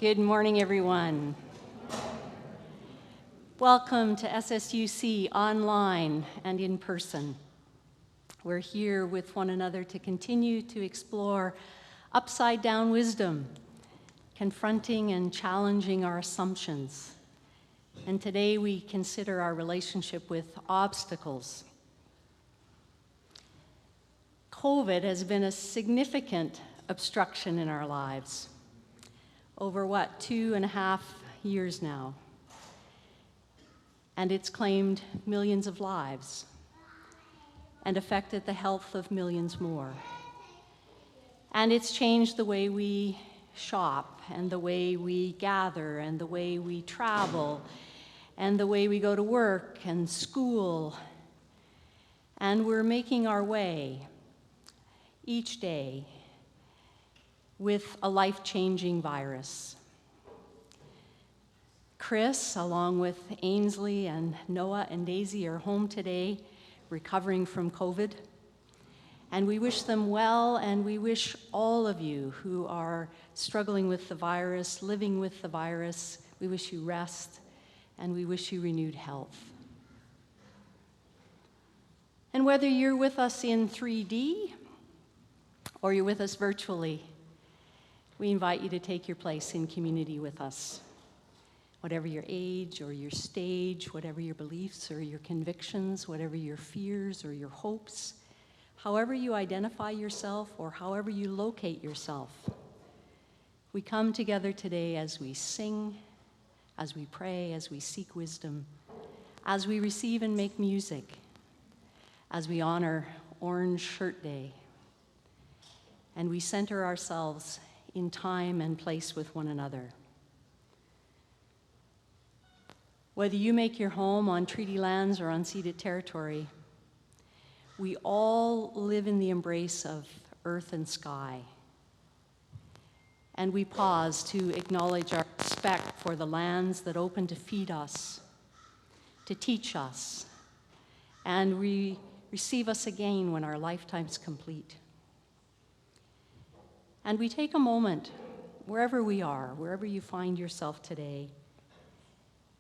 Good morning, everyone. Welcome to SSUC online and in person. We're here with one another to continue to explore upside-down wisdom, confronting and challenging our assumptions. And today we consider our relationship with obstacles. COVID has been a significant obstruction in our lives. Over 2.5 years now. And it's claimed millions of lives and affected the health of millions more. And it's changed the way we shop and the way we gather and the way we travel and the way we go to work and school. And we're making our way each day with a life-changing virus. Chris, along with Ainsley and Noah and Daisy, are home today recovering from COVID. And we wish them well, and we wish all of you who are struggling with the virus, living with the virus, we wish you rest, and we wish you renewed health. And whether you're with us in 3D or you're with us virtually, we invite you to take your place in community with us. Whatever your age or your stage, whatever your beliefs or your convictions, whatever your fears or your hopes, however you identify yourself or however you locate yourself, we come together today as we sing, as we pray, as we seek wisdom, as we receive and make music, as we honor Orange Shirt Day, and we center ourselves in time and place with one another. Whether you make your home on treaty lands or unceded territory, we all live in the embrace of earth and sky. And we pause to acknowledge our respect for the lands that open to feed us, to teach us, and receive us again when our lifetime's complete. And we take a moment, wherever we are, wherever you find yourself today,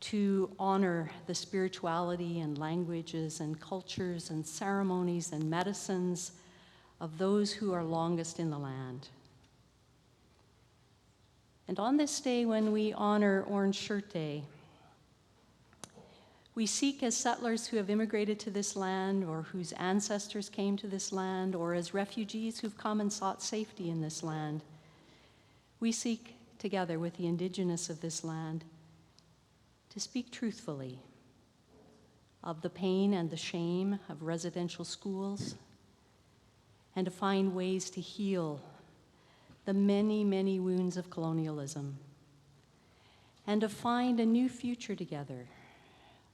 to honor the spirituality and languages and cultures and ceremonies and medicines of those who are longest in the land. And on this day when we honor Orange Shirt Day, we seek as settlers who have immigrated to this land or whose ancestors came to this land or as refugees who've come and sought safety in this land. We seek together with the indigenous of this land to speak truthfully of the pain and the shame of residential schools and to find ways to heal the many, many wounds of colonialism and to find a new future together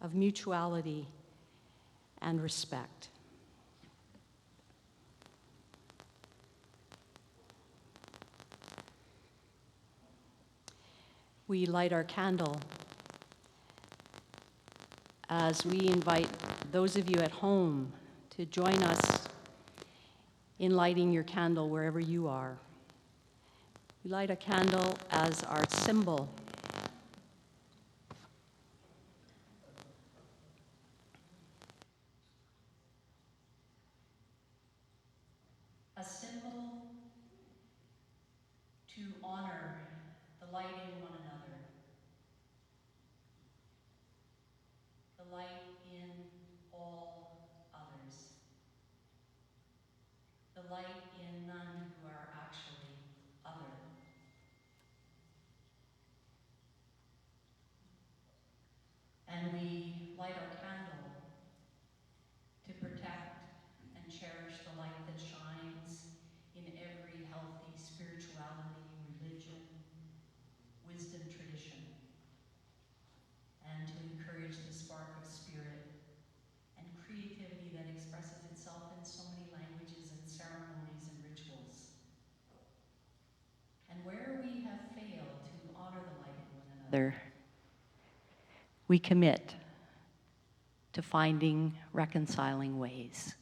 of mutuality and respect. We light our candle as we invite those of you at home to join us in lighting your candle wherever you are. We light a candle as our symbol to honor the light in one another, the light in all others, the light in none who are actually other. And we light our candle to protect and cherish the light that shines in every healthy spirituality, religion, wisdom tradition, and to encourage the spark of spirit and creativity that expresses itself in so many languages and ceremonies and rituals. And where we have failed to honor the light in one another, we commit to finding reconciling ways.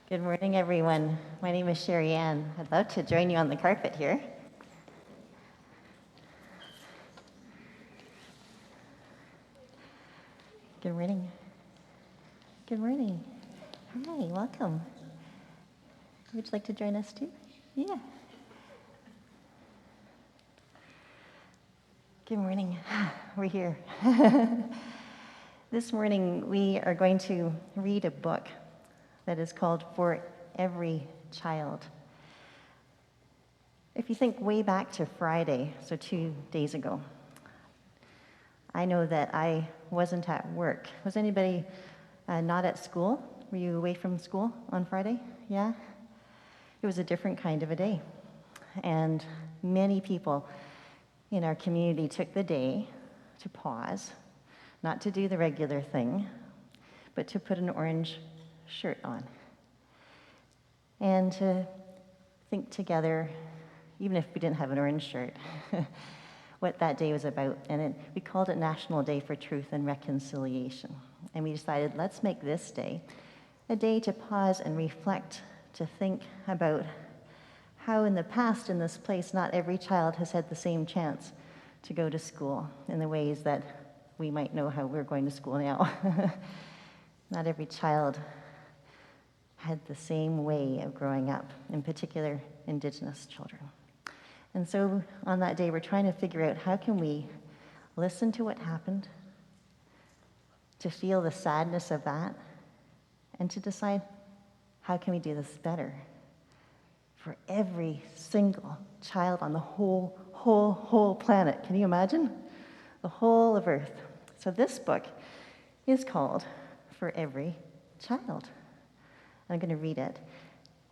Good morning, everyone. My name is Sherry Ann. I'd love to join you on the carpet here. Good morning. Good morning. Hi, welcome. Would you like to join us too? Yeah. Good morning. We're here. This morning we are going to read a book that is called For Every Child. If you think way back to Friday, so 2 days ago, I know that I wasn't at work. Was anybody not at school? Were you away from school on Friday? Yeah? It was a different kind of a day. And many people in our community took the day to pause, not to do the regular thing, but to put an orange shirt on. And to think together, even if we didn't have an orange shirt, what that day was about. And we called it National Day for Truth and Reconciliation. And we decided, let's make this day a day to pause and reflect, to think about how in the past in this place, not every child has had the same chance to go to school in the ways that we might know how we're going to school now. Not every child had the same way of growing up, in particular Indigenous children. And so on that day, we're trying to figure out how can we listen to what happened, to feel the sadness of that, and to decide how can we do this better for every single child on the whole planet. Can you imagine? The whole of Earth. So this book is called For Every Child. I'm going to read it,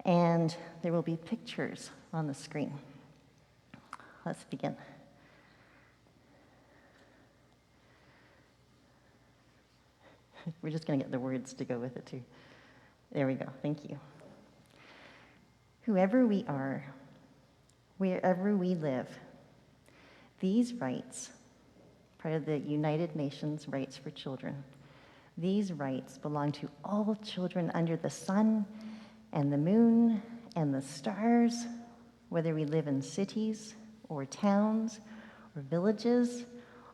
and there will be pictures on the screen. Let's begin. We're just going to get the words to go with it, too. There we go. Thank you. Whoever we are, wherever we live, these rights, part of the United Nations Rights for Children, these rights belong to all children under the sun and the moon and the stars, whether we live in cities or towns or villages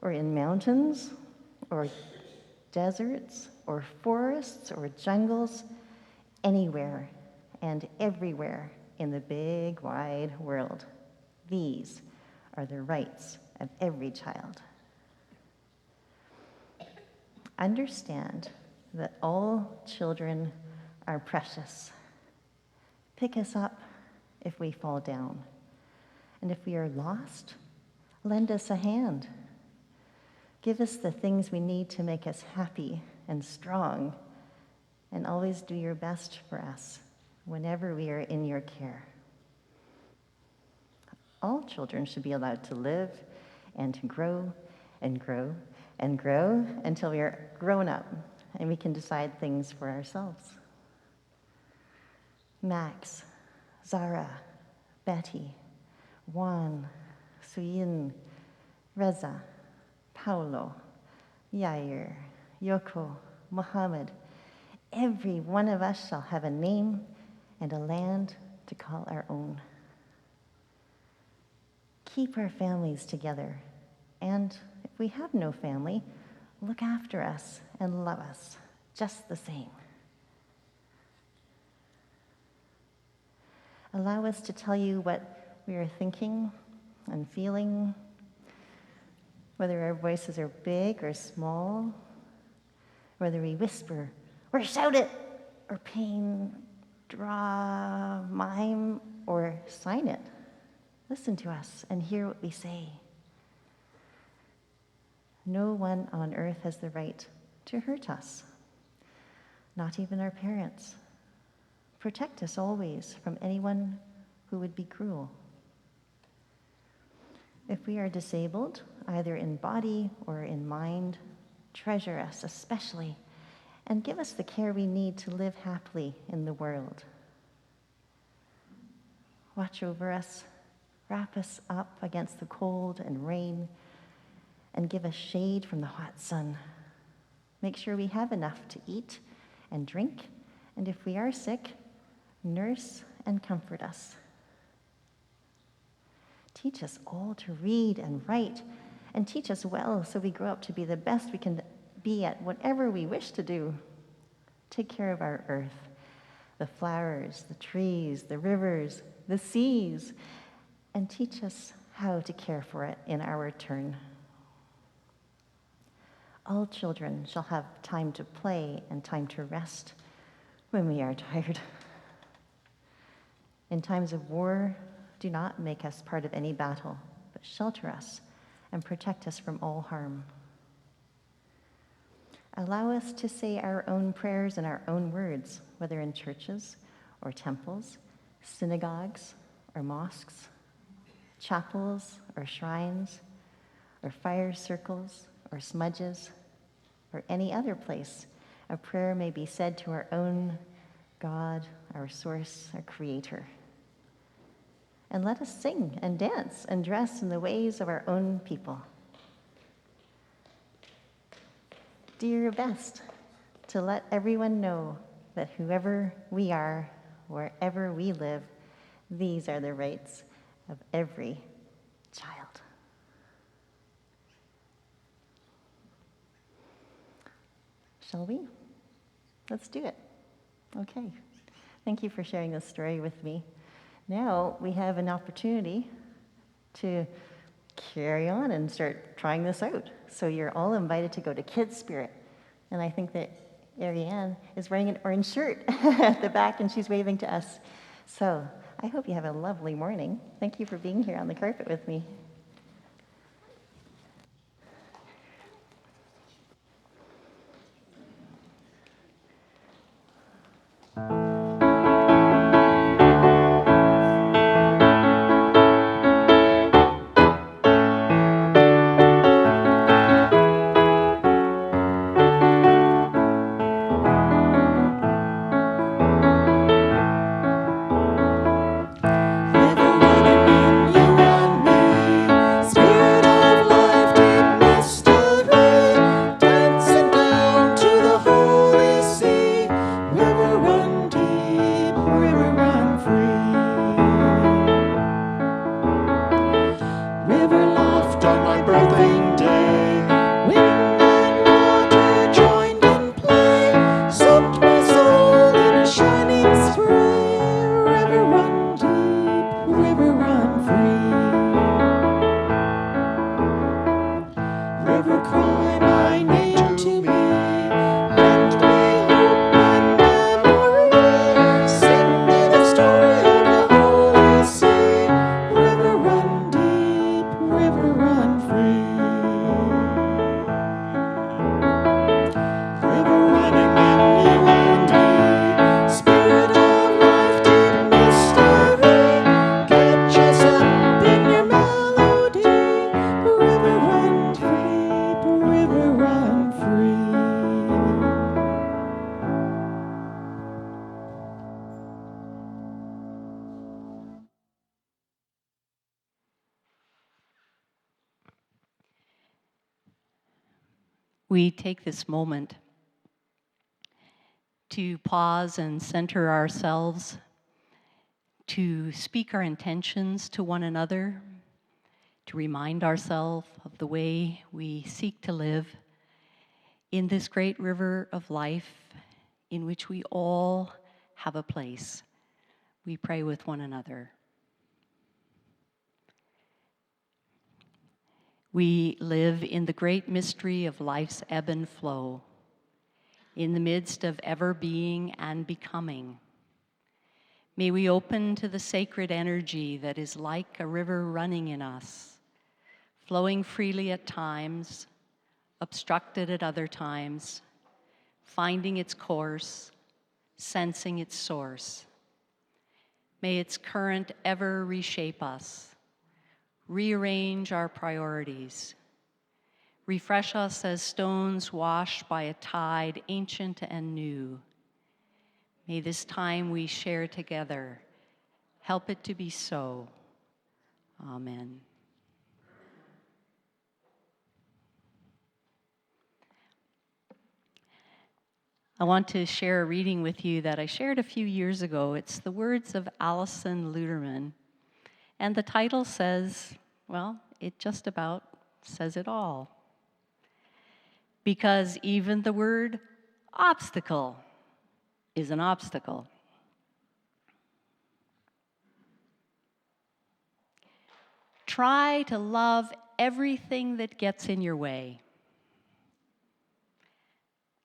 or in mountains or deserts or forests or jungles, anywhere and everywhere in the big wide world. These are the rights of every child. Understand that all children are precious. Pick us up if we fall down. And if we are lost, lend us a hand. Give us the things we need to make us happy and strong, and always do your best for us whenever we are in your care. All children should be allowed to live and to grow and grow and grow until we are grown up and we can decide things for ourselves. Max, Zara, Betty, Juan, Suyin, Reza, Paulo, Yair, Yoko, Muhammad, every one of us shall have a name and a land to call our own. Keep our families together, and if we have no family, look after us and love us just the same. Allow us to tell you what we are thinking and feeling, whether our voices are big or small, whether we whisper or shout it, or paint, draw, mime, or sign it. Listen to us and hear what we say. No one on earth has the right to hurt us, not even our parents. Protect us always from anyone who would be cruel. If we are disabled, either in body or in mind, treasure us especially, and give us the care we need to live happily in the world. Watch over us, wrap us up against the cold and rain, and give us shade from the hot sun. Make sure we have enough to eat and drink, and if we are sick, Nurse and comfort us. Teach us all to read and write, and teach us well so we grow up to be the best we can be at whatever we wish to do. Take care of our earth, the flowers, the trees, the rivers, the seas, and teach us how to care for it in our turn. All children shall have time to play and time to rest when we are tired. In times of war, do not make us part of any battle, but shelter us and protect us from all harm. Allow us to say our own prayers in our own words, whether in churches or temples, synagogues or mosques, chapels or shrines, or fire circles or smudges, or any other place a prayer may be said to our own God, our source, our creator. And let us sing and dance and dress in the ways of our own people. Do your best to let everyone know that whoever we are, wherever we live, these are the rights of every child. Shall we? Let's do it. Okay. Thank you for sharing this story with me. Now we have an opportunity to carry on and start trying this out. So you're all invited to go to Kids Spirit. And I think that Ariane is wearing an orange shirt at the back, and she's waving to us. So I hope you have a lovely morning. Thank you for being here on the carpet with me. We take this moment to pause and center ourselves, to speak our intentions to one another, to remind ourselves of the way we seek to live in this great river of life in which we all have a place. We pray with one another. We live in the great mystery of life's ebb and flow, in the midst of ever being and becoming. May we open to the sacred energy that is like a river running in us, flowing freely at times, obstructed at other times, finding its course, sensing its source. May its current ever reshape us, rearrange our priorities, refresh us as stones washed by a tide ancient and new. May this time we share together help it to be so. Amen. I want to share a reading with you that I shared a few years ago. It's the words of Alison Luderman. And the title says, well, it just about says it all. Because even the word obstacle is an obstacle. Try to love everything that gets in your way.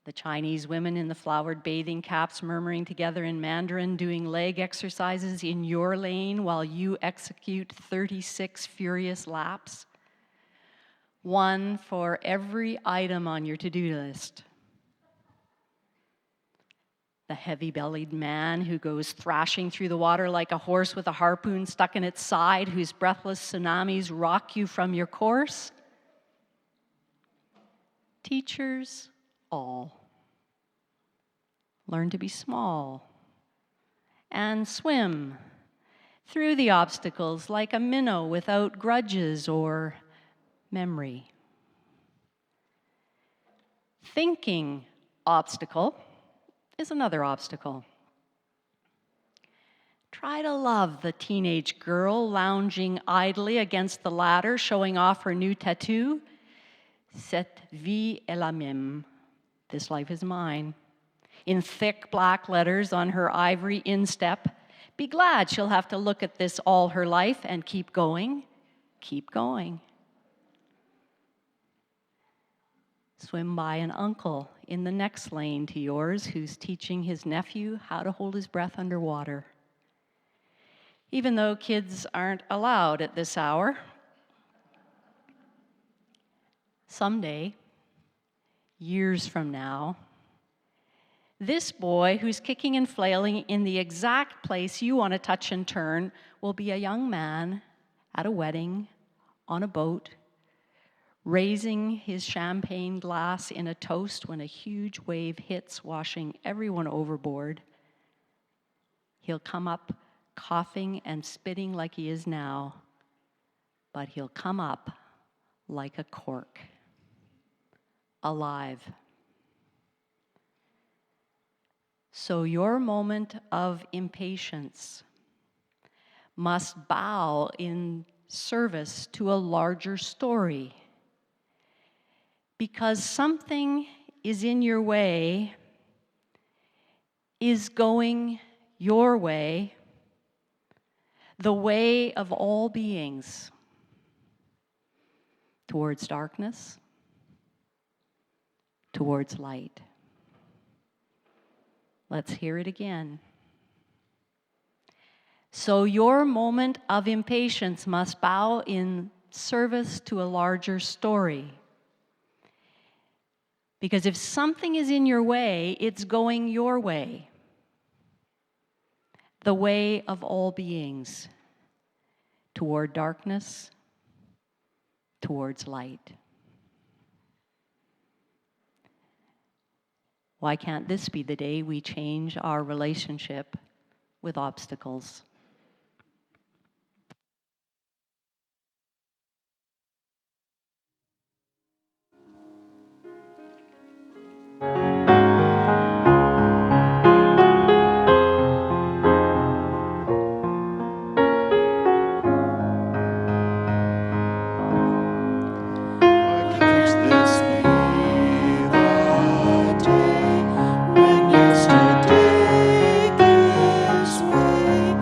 The Chinese women in the flowered bathing caps murmuring together in Mandarin, doing leg exercises in your lane while you execute 36 furious laps. One for every item on your to-do list. The heavy-bellied man who goes thrashing through the water like a horse with a harpoon stuck in its side, whose breathless tsunamis rock you from your course. Teachers all. Learn to be small and swim through the obstacles like a minnow without grudges or memory. Thinking obstacle is another obstacle. Try to love the teenage girl lounging idly against the ladder, showing off her new tattoo. Cette vie est la même. This life is mine. In thick black letters on her ivory instep. Be glad she'll have to look at this all her life and keep going. Keep going. Swim by an uncle in the next lane to yours who's teaching his nephew how to hold his breath underwater. Even though kids aren't allowed at this hour, someday, years from now, this boy who's kicking and flailing in the exact place you want to touch and turn will be a young man at a wedding, on a boat, raising his champagne glass in a toast when a huge wave hits, washing everyone overboard. He'll come up coughing and spitting like he is now, but he'll come up like a cork, alive. So your moment of impatience must bow in service to a larger story. Because something is in your way, is going your way, the way of all beings, towards darkness, towards light. Let's hear it again. So your moment of impatience must bow in service to a larger story. Because if something is in your way, it's going your way. The way of all beings, toward darkness, towards light. Why can't this be the day we change our relationship with obstacles? When yesterday gives way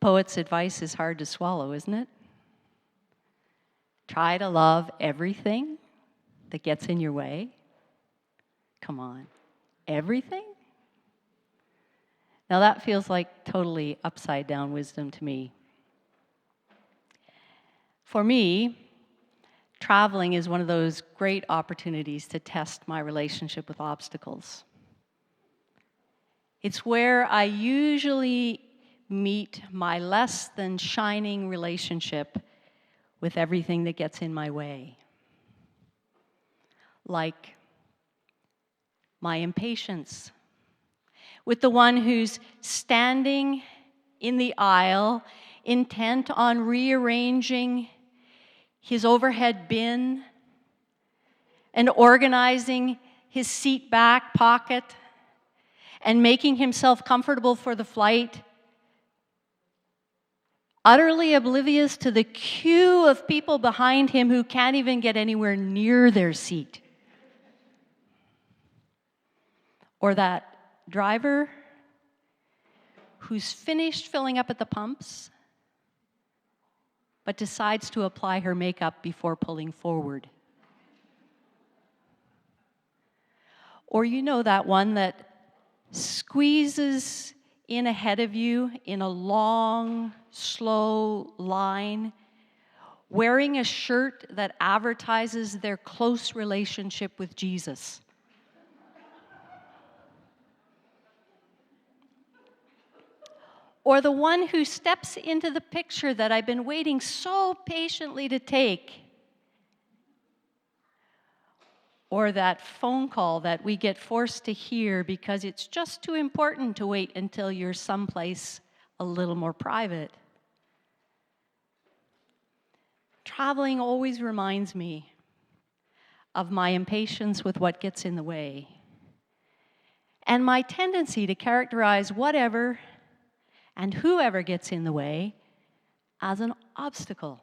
poet's advice is hard to swallow, isn't it? Try to love everything that gets in your way. Come on, everything? Now that feels like totally upside down wisdom to me. For me, traveling is one of those great opportunities to test my relationship with obstacles. It's where I usually meet my less than shining relationship with everything that gets in my way. Like my impatience with the one who's standing in the aisle, intent on rearranging his overhead bin and organizing his seat back pocket and making himself comfortable for the flight, utterly oblivious to the queue of people behind him who can't even get anywhere near their seat. Or that driver who's finished filling up at the pumps but decides to apply her makeup before pulling forward. Or you know that one that squeezes in ahead of you in a long, slow line, wearing a shirt that advertises their close relationship with Jesus. Or the one who steps into the picture that I've been waiting so patiently to take. Or that phone call that we get forced to hear because it's just too important to wait until you're someplace a little more private. Traveling always reminds me of my impatience with what gets in the way, and my tendency to characterize whatever and whoever gets in the way as an obstacle.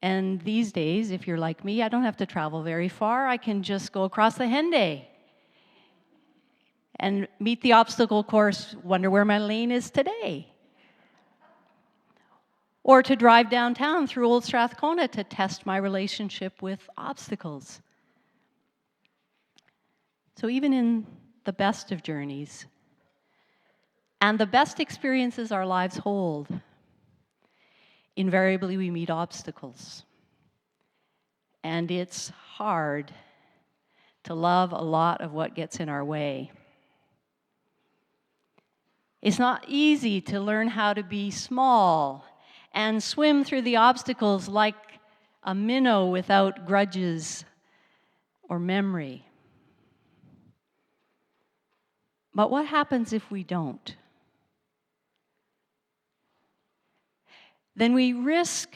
And these days, if you're like me, I don't have to travel very far. I can just go across the Henday and meet the obstacle course, wonder where my lane is today. Or to drive downtown through Old Strathcona to test my relationship with obstacles. So even in the best of journeys, and the best experiences our lives hold, invariably we meet obstacles. And it's hard to love a lot of what gets in our way. It's not easy to learn how to be small and swim through the obstacles like a minnow without grudges or memory. But what happens if we don't? Then we risk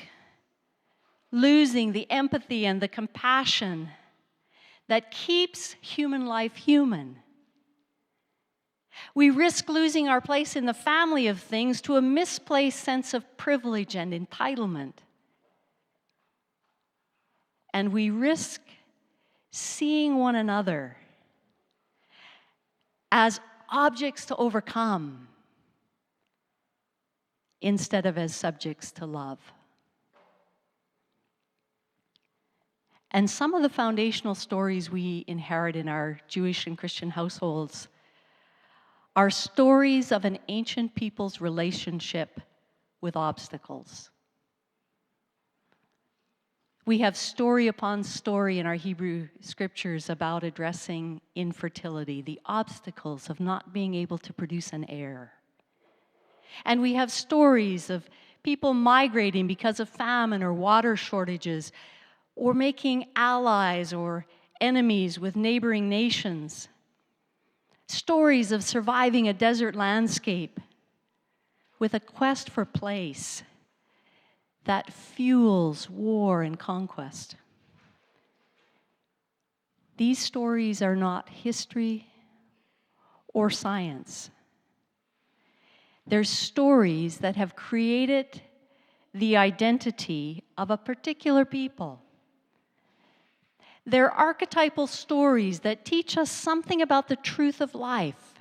losing the empathy and the compassion that keeps human life human. We risk losing our place in the family of things to a misplaced sense of privilege and entitlement. And we risk seeing one another as objects to overcome instead of as subjects to love. And some of the foundational stories we inherit in our Jewish and Christian households are stories of an ancient people's relationship with obstacles. We have story upon story in our Hebrew scriptures about addressing infertility, the obstacles of not being able to produce an heir. And we have stories of people migrating because of famine or water shortages, or making allies or enemies with neighboring nations. Stories of surviving a desert landscape with a quest for place that fuels war and conquest. These stories are not history or science. They're stories that have created the identity of a particular people. They're archetypal stories that teach us something about the truth of life.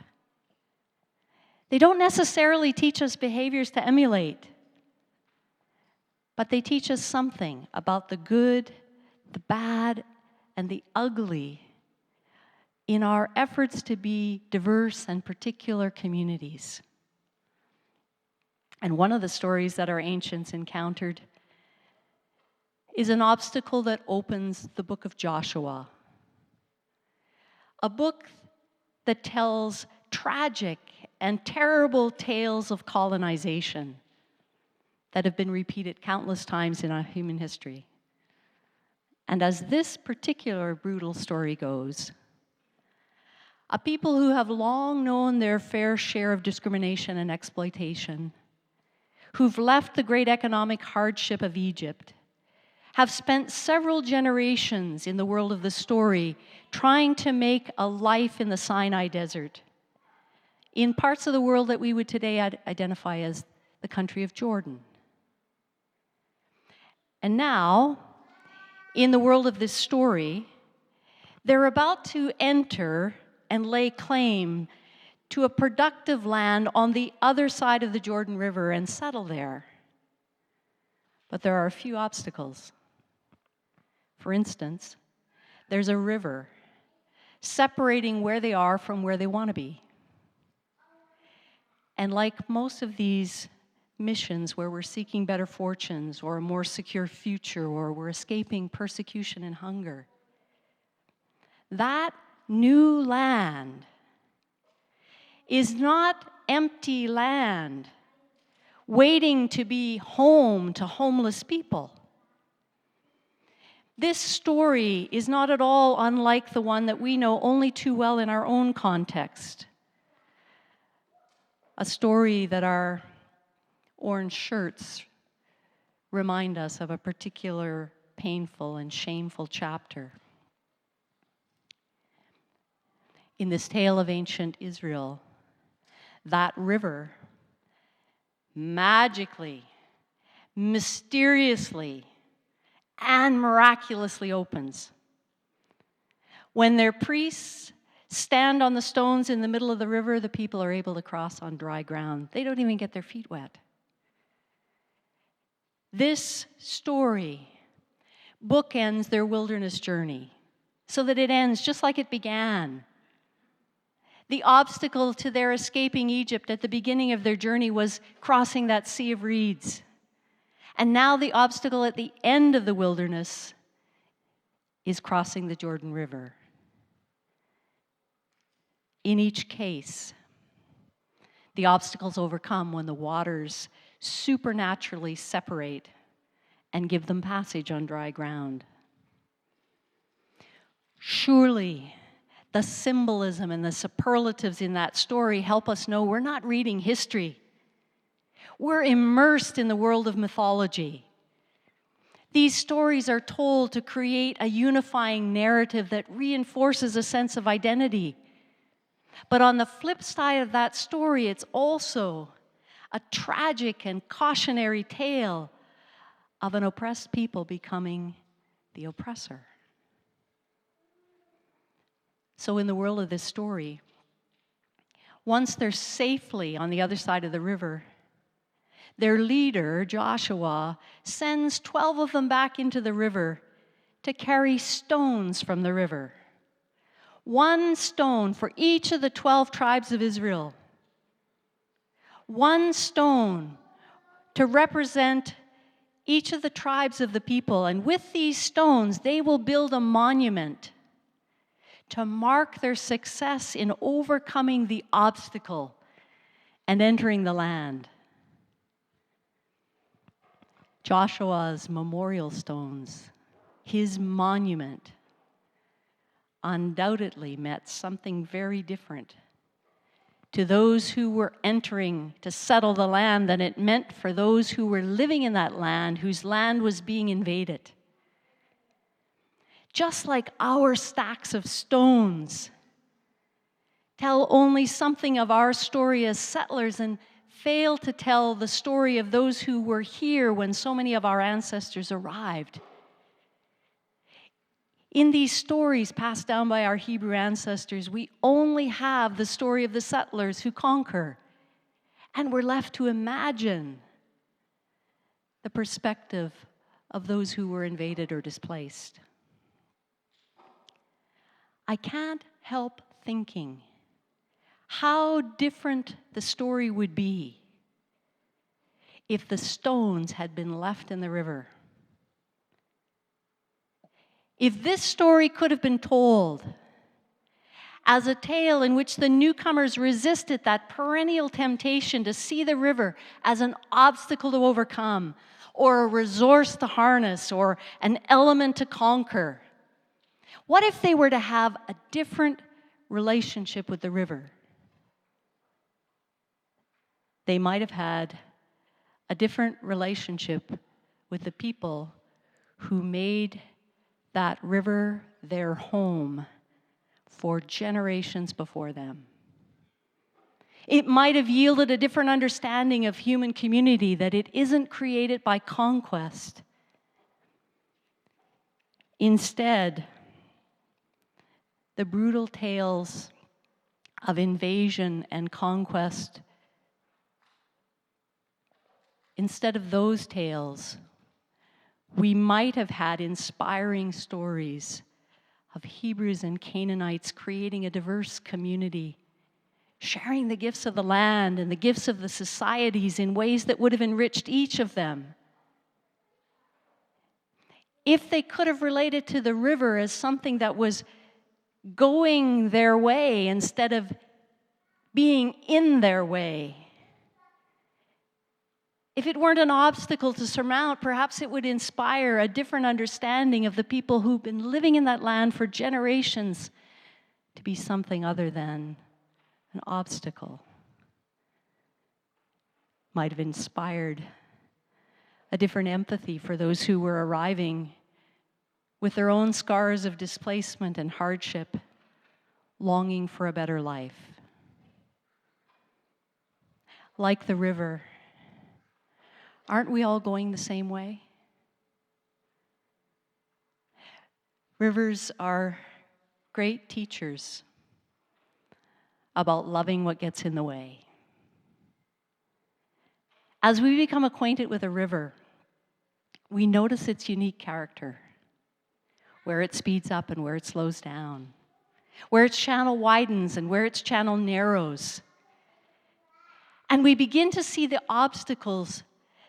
They don't necessarily teach us behaviors to emulate, but they teach us something about the good, the bad, and the ugly in our efforts to be diverse and particular communities. And one of the stories that our ancients encountered is an obstacle that opens the book of Joshua, a book that tells tragic and terrible tales of colonization that have been repeated countless times in our human history. And as this particular brutal story goes, a people who have long known their fair share of discrimination and exploitation, who've left the great economic hardship of Egypt, have spent several generations in the world of the story trying to make a life in the Sinai Desert, in parts of the world that we would today identify as the country of Jordan. And now, in the world of this story, they're about to enter and lay claim to a productive land on the other side of the Jordan River and settle there. But there are a few obstacles. For instance, there's a river separating where they are from where they want to be. And like most of these missions where we're seeking better fortunes or a more secure future or we're escaping persecution and hunger, that new land is not empty land waiting to be home to homeless people. This story is not at all unlike the one that we know only too well in our own context. A story that our orange shirts remind us of a particular painful and shameful chapter. In this tale of ancient Israel, that river magically, mysteriously, and miraculously opens. When their priests stand on the stones in the middle of the river, the people are able to cross on dry ground. They don't even get their feet wet. This story bookends their wilderness journey so that it ends just like it began. The obstacle to their escaping Egypt at the beginning of their journey was crossing that sea of reeds. And now the obstacle at the end of the wilderness is crossing the Jordan River. In each case, the obstacles overcome when the waters supernaturally separate and give them passage on dry ground. Surely, the symbolism and the superlatives in that story help us know we're not reading history. We're immersed in the world of mythology. These stories are told to create a unifying narrative that reinforces a sense of identity. But on the flip side of that story, it's also a tragic and cautionary tale of an oppressed people becoming the oppressor. So in the world of this story, once they're safely on the other side of the river, their leader, Joshua, sends 12 of them back into the river to carry stones from the river. One stone for each of the 12 tribes of Israel. One stone to represent each of the tribes of the people. And with these stones, they will build a monument to mark their success in overcoming the obstacle and entering the land. Joshua's memorial stones, his monument, undoubtedly meant something very different to those who were entering to settle the land than it meant for those who were living in that land, whose land was being invaded. Just like our stacks of stones tell only something of our story as settlers and fail to tell the story of those who were here when so many of our ancestors arrived. In these stories passed down by our Hebrew ancestors, we only have the story of the settlers who conquer. And we're left to imagine the perspective of those who were invaded or displaced. I can't help thinking how different the story would be if the stones had been left in the river. If this story could have been told as a tale in which the newcomers resisted that perennial temptation to see the river as an obstacle to overcome, or a resource to harness, or an element to conquer. What if they were to have a different relationship with the river? They might have had a different relationship with the people who made that river their home for generations before them. It might have yielded a different understanding of human community, that it isn't created by conquest. Instead, the brutal tales of invasion and conquest, instead of those tales, we might have had inspiring stories of Hebrews and Canaanites creating a diverse community, sharing the gifts of the land and the gifts of the societies in ways that would have enriched each of them. If they could have related to the river as something that was going their way instead of being in their way, if it weren't an obstacle to surmount, perhaps it would inspire a different understanding of the people who've been living in that land for generations to be something other than an obstacle. Might have inspired a different empathy for those who were arriving with their own scars of displacement and hardship, longing for a better life. Like the river, aren't we all going the same way? Rivers are great teachers about loving what gets in the way. As we become acquainted with a river, we notice its unique character, where it speeds up and where it slows down, where its channel widens and where its channel narrows. And we begin to see the obstacles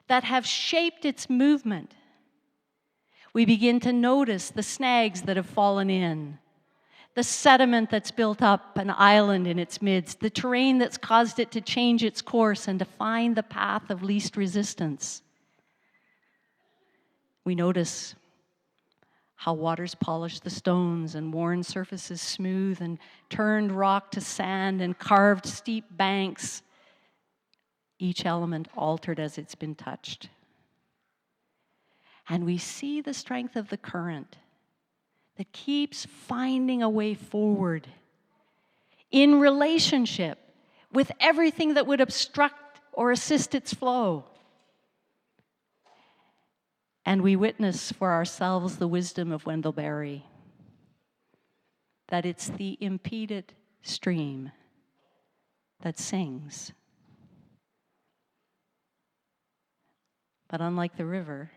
that have shaped its movement. We begin to notice the snags that have fallen in, the sediment that's built up an island in its midst, the terrain that's caused it to change its course and to find the path of least resistance. We notice how waters polished the stones and worn surfaces smooth and turned rock to sand and carved steep banks, each element altered as it's been touched. And we see the strength of the current that keeps finding a way forward in relationship with everything that would obstruct or assist its flow. And we witness for ourselves the wisdom of Wendell Berry, that it's the impeded stream that sings. But unlike the river,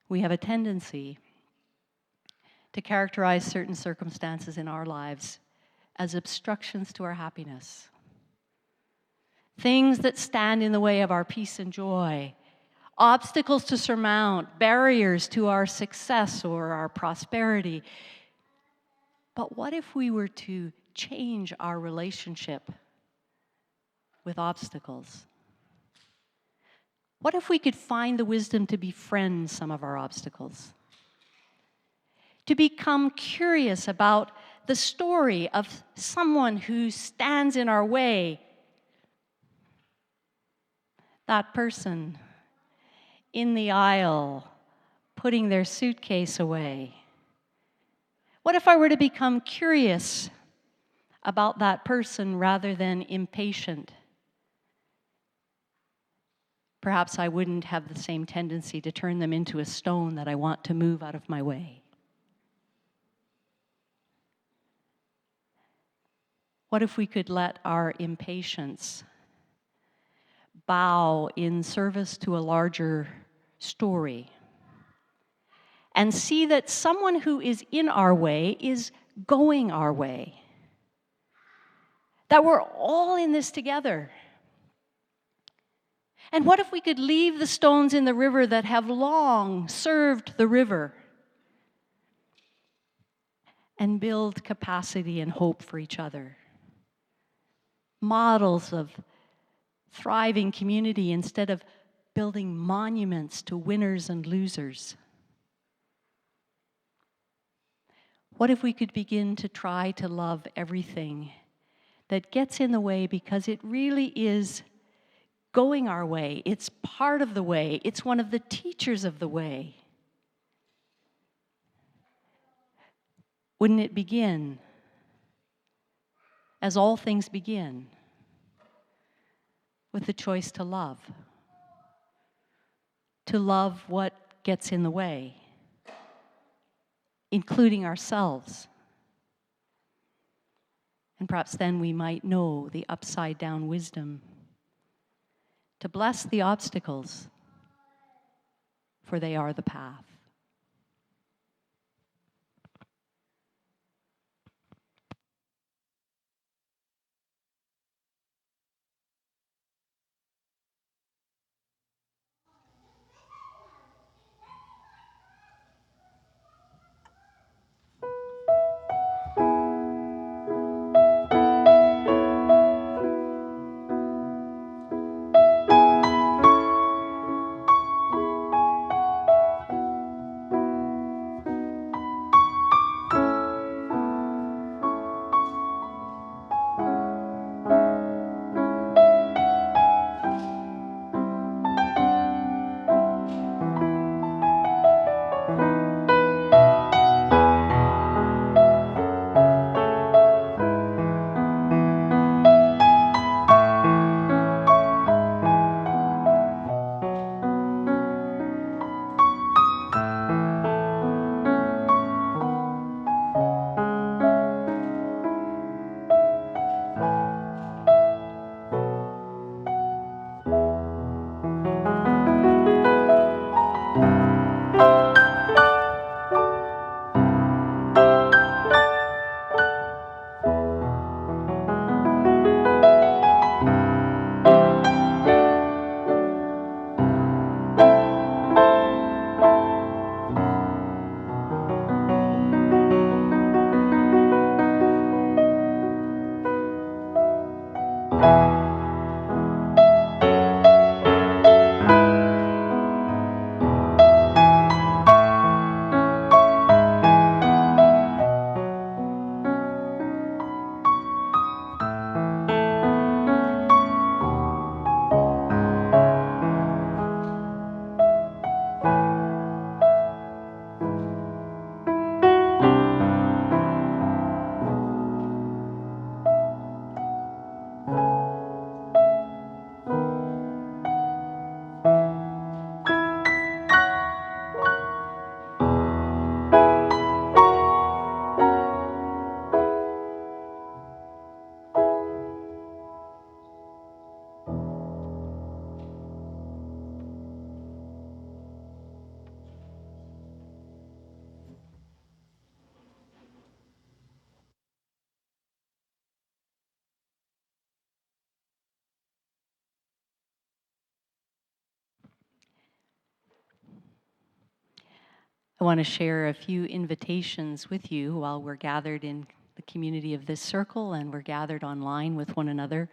we have a tendency to characterize certain circumstances in our lives as obstructions to our happiness. Things that stand in the way of our peace and joy, obstacles to surmount, barriers to our success or our prosperity. But what if we were to change our relationship with obstacles? What if we could find the wisdom to befriend some of our obstacles? To become curious about the story of someone who stands in our way. That person in the aisle putting their suitcase away. What if I were to become curious about that person rather than impatient? Perhaps I wouldn't have the same tendency to turn them into a stone that I want to move out of my way. What if we could let our impatience bow in service to a larger story and see that someone who is in our way is going our way? That we're all in this together. And what if we could leave the stones in the river that have long served the river and build capacity and hope for each other? Models of thriving community instead of building monuments to winners and losers. What if we could begin to try to love everything that gets in the way, because it really is going our way. It's part of the way. It's one of the teachers of the way. Wouldn't it begin, as all things begin, with the choice to love? To love what gets in the way, including ourselves. And perhaps then we might know the upside down wisdom to bless the obstacles, for they are the path. I want to share a few invitations with you while we're gathered in the community of this circle and we're gathered online with one another,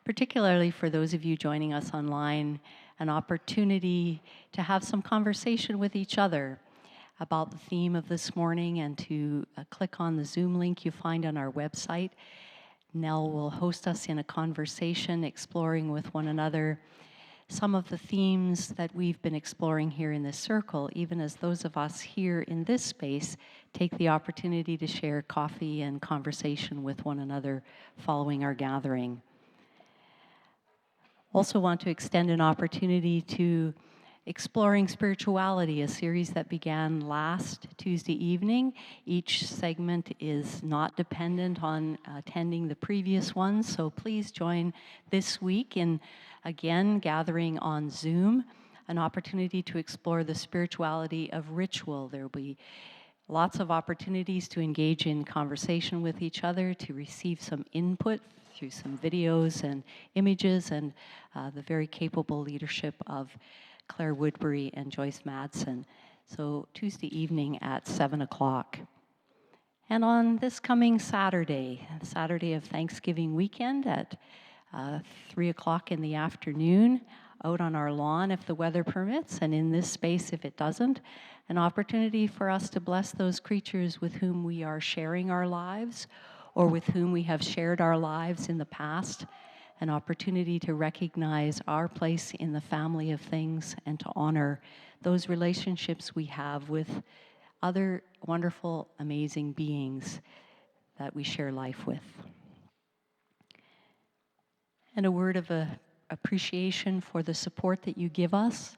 particularly for those of you joining us online, an opportunity to have some conversation with each other about the theme of this morning, and to click on the Zoom link you find on our website. Nell will host us in a conversation exploring with one another some of the themes that we've been exploring here in this circle, even as those of us here in this space take the opportunity to share coffee and conversation with one another following our gathering. Also want to extend an opportunity to Exploring Spirituality, a series that began last Tuesday evening. Each segment is not dependent on attending the previous one, so please join this week in, again, gathering on Zoom, an opportunity to explore the spirituality of ritual. There will be lots of opportunities to engage in conversation with each other, to receive some input through some videos and images, and the very capable leadership of Claire Woodbury and Joyce Madsen. So Tuesday evening at 7 o'clock. And on this coming Saturday, the Saturday of Thanksgiving weekend at 3 o'clock in the afternoon, out on our lawn if the weather permits, and in this space if it doesn't, an opportunity for us to bless those creatures with whom we are sharing our lives or with whom we have shared our lives in the past, an opportunity to recognize our place in the family of things and to honor those relationships we have with other wonderful, amazing beings that we share life with. And a word of appreciation for the support that you give us.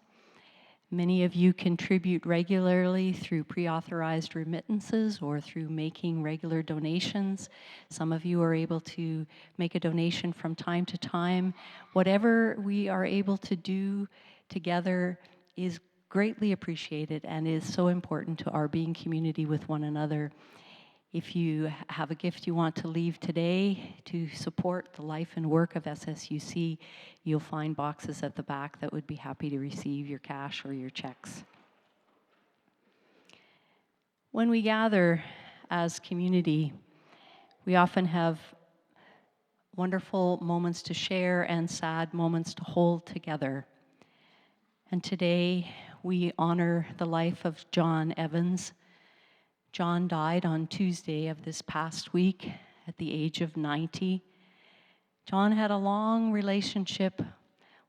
Many of you contribute regularly through pre-authorized remittances or through making regular donations. Some of you are able to make a donation from time to time. Whatever we are able to do together is greatly appreciated and is so important to our being community with one another. If you have a gift you want to leave today to support the life and work of SSUC, you'll find boxes at the back that would be happy to receive your cash or your checks. When we gather as community, we often have wonderful moments to share and sad moments to hold together. And today we honor the life of John Evans. John died on Tuesday of this past week at the age of 90. John had a long relationship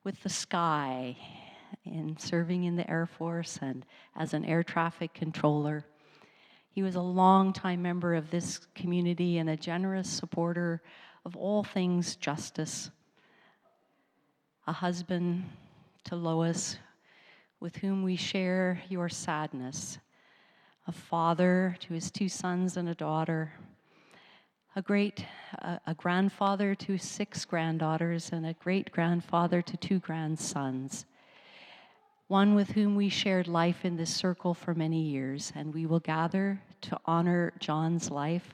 with the sky in serving in the Air Force and as an air traffic controller. He was a longtime member of this community and a generous supporter of all things justice. A husband to Lois, with whom we share your sadness. A father to his 2 sons and a daughter, a grandfather to 6 granddaughters, and a great-grandfather to 2 grandsons. One with whom we shared life in this circle for many years, and we will gather to honor John's life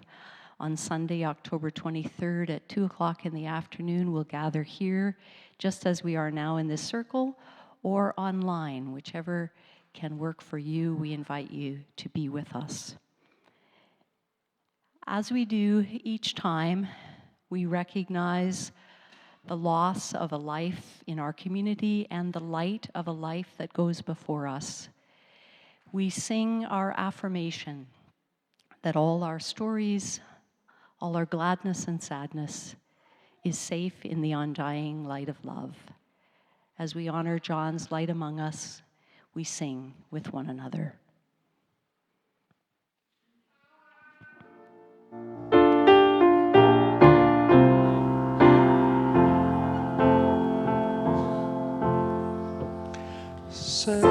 on Sunday, October 23rd at 2 o'clock in the afternoon. We'll gather here, just as we are now in this circle, or online, whichever can work for you. We invite you to be with us. As we do each time, we recognize the loss of a life in our community and the light of a life that goes before us. We sing our affirmation that all our stories, all our gladness and sadness is safe in the undying light of love. As we honor John's light among us, we sing with one another. Safe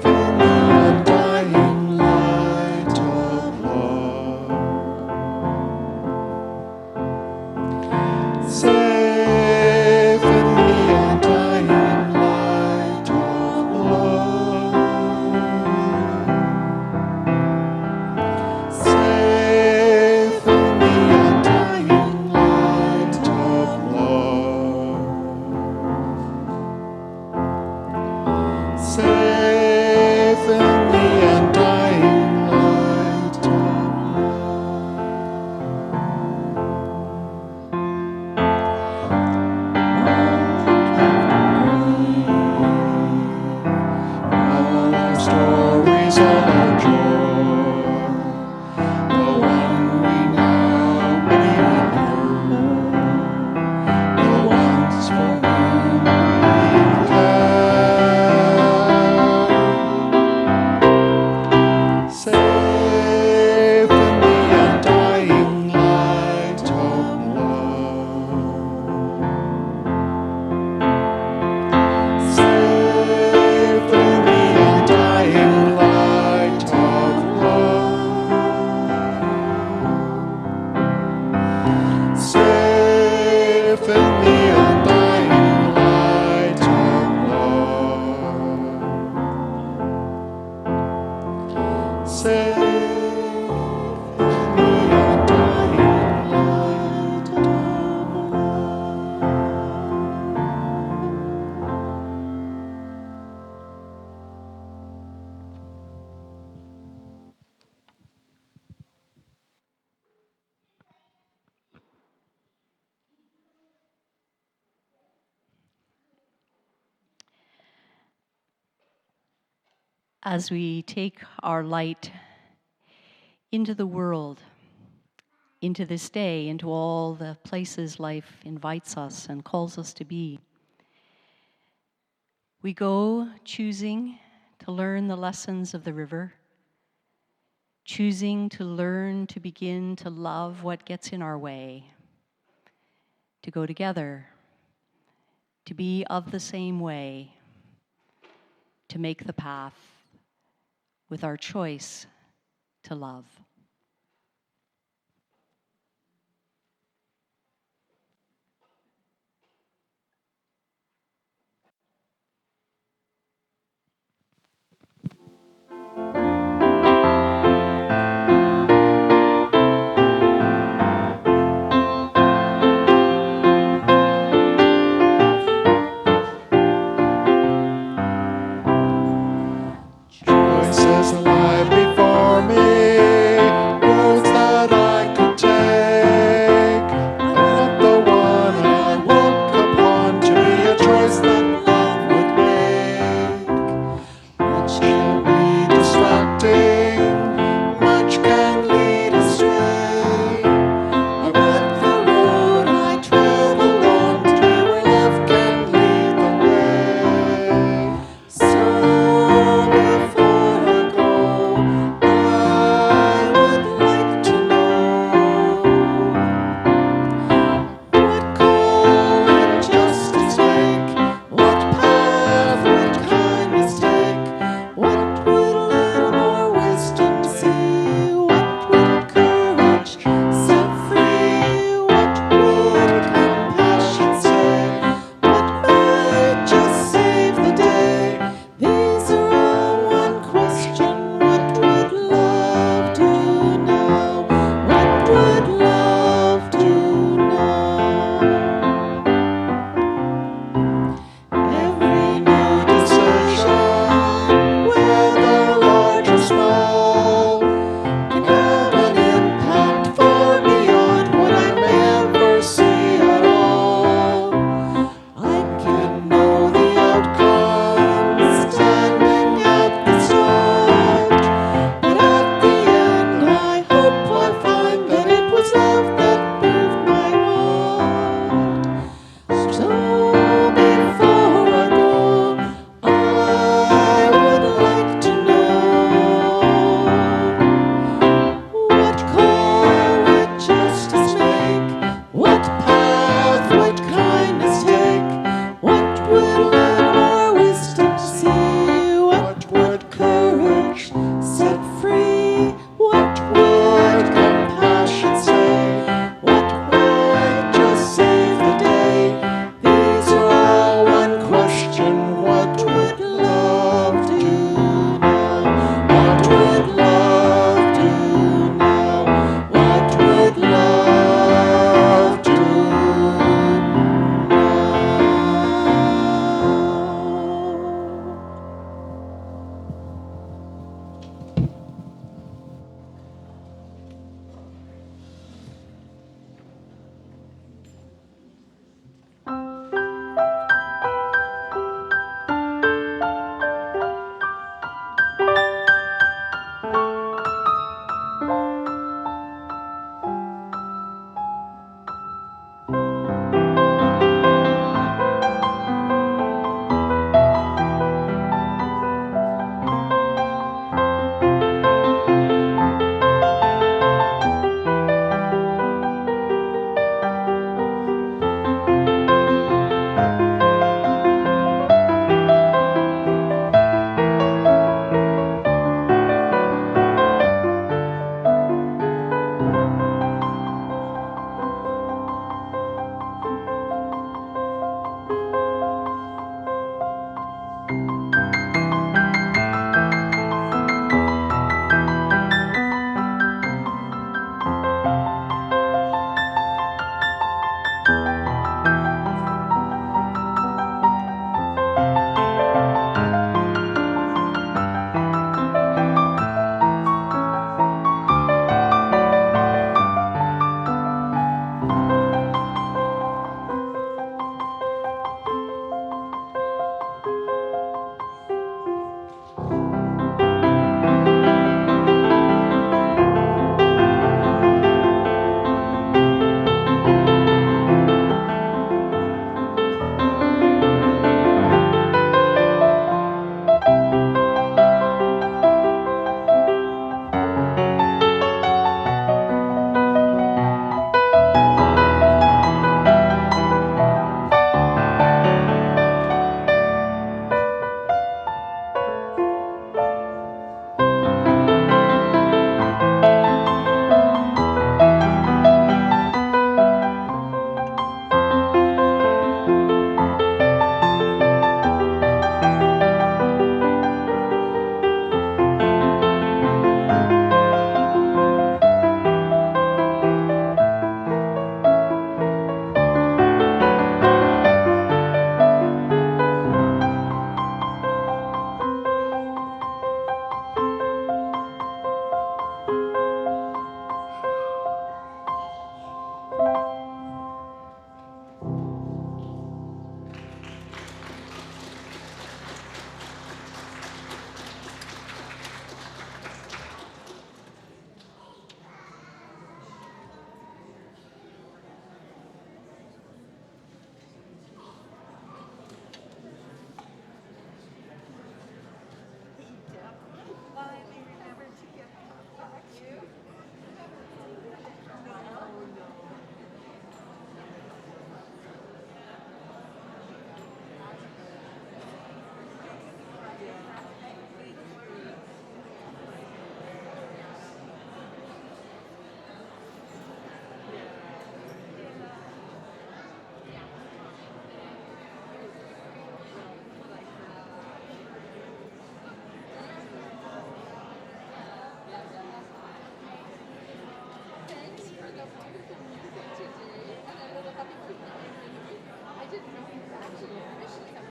in the undying light of love. Safe in the undying light of love. Safe in the undying light of love. safe in the undying light of As we take our light into the world, into this day, into all the places life invites us and calls us to be, we go choosing to learn the lessons of the river, choosing to learn to begin to love what gets in our way, to go together, to be of the same way, to make the path with our choice to love.